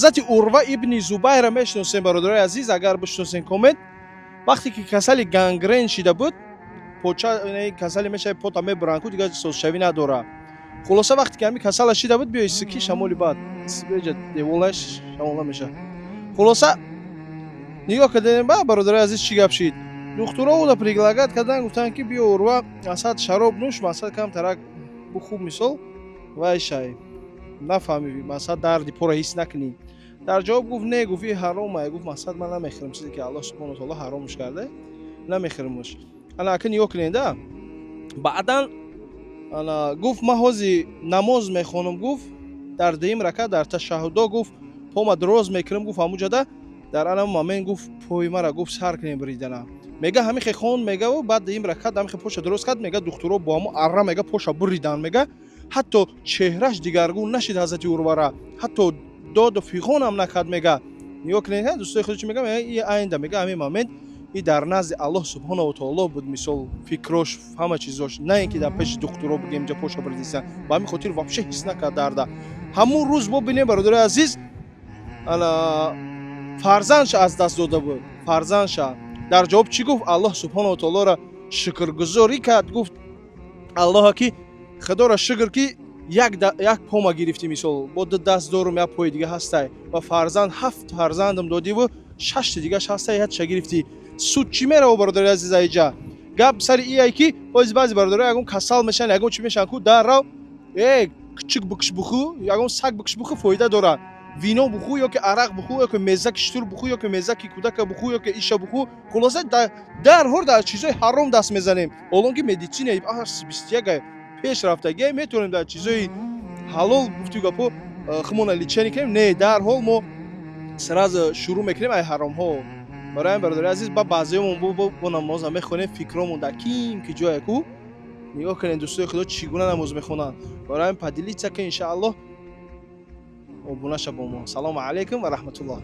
Hazrati Urva ibn Zubayr мешиносем бародарои азиз, агар бишносен комед. Вақте ки касали гангрен шида буд, поча касали мешави пота мебуранд ку дига созшавӣ надора. Хулоса вақте ки ҳами касала шида буд, биёи сики шамоли бад беҷа деволаш шамола меша. Хулоса нигоҳ кардем, ба бародарои азиз чӣ гап шид. Духтуро буда прилагат кардан, гуфтанд ки биё Урва масад шароб нӯш, масад кам тарак бухуб мисол. Вай шай нафаҳмӣ, масад дарди пора ҳис накунӣ. Дар ҷавоб гуфт не, гуфт ин ҳарома, гуфт масад ман намехӯрам, чизе ки Аллоҳ субҳонаҳу ва таоло ҳаромш карда, намехӯрамш. Ана ака нигоҳ кунед да. Баъдан ана гуфт ман ҳозир намоз мехонам, гуфт дар дуюм ракъат дар ташаҳҳудо гуфт пома дроз мекунам, гуфт ҳамуҷода дар ана момент гуфт пои мара гуфт сар кунем буридана. Мега ҳамихе хон мега баъд дуюм ракъат ҳамихе поша дроз кард, мега духтуро бо ҳамо арра мега поша буридан, мега ҳатто чеҳраш дигаргун нашид ҳазрати Урвара, ҳатто доду фиғонам накард, мега нигоҳ кунед дӯстои худ чӣ мегӯяд, мега ин айнда, мега ҳамин момент ин дар назди Аллоҳ субҳонаҳу ва таоло буд, мисол фикрош ҳама чизош, на ин ки дар пеши духтуро бигем ҷа поша буридисан. Ба ҳамин хотир вообще ҳис накард дарда. Ҳамун рӯз бо бинем бародарои азиз, ана фарзандша аз даст дода буд, фарзандша. Дар ҷавоб чӣ гуфт? Аллоҳ субҳонаҳу ва таолоро шукргузорӣ кард, гуфт Аллоҳа ки худоро шукр ки як пома гирифтӣ, мисол бо ду даст дорум, як пои дига ҳастай ва фарзанд 7 фарзандам додиву 6 дигаш ҳастай, ятша гирифтӣ. Суд чӣ мераву бародари азиз аиҷа? Гап сари ие ки баъзи бародаро ягон касал мешаванд, ягон чӣ мешаванд ку даррав кичик бикш бухӯ, ягон саг бикш бухӯ фоида дорад. Вино бухӯ ёки арақ бухӯ ёки мезаки штур бухӯ ёки мезаки кӯдака бухӯ ёки иша бухӯ. Хулоса дарҳор дар чизои ҳаром даст мезанем. Олонки медицинаи асри 21 пешрафтагӣ метавонем дар чизои ҳалол гуфту гапо хумона личени кунем. Не, дарҳол мо сразу шурӯъ мекунем ай ҳаромҳо. Барои ҳамин бародари азиз, ба баъзеёмон бо намоза мехонем, фикромон дар ким ки ҷое ку нигоҳ кунем дӯстои худо чӣ гуна намоз мехонанд. Барои ҳамин падилитса ки иншааллоҳ обунаша бо мо. Салому алайкум ва раҳматуллоҳ.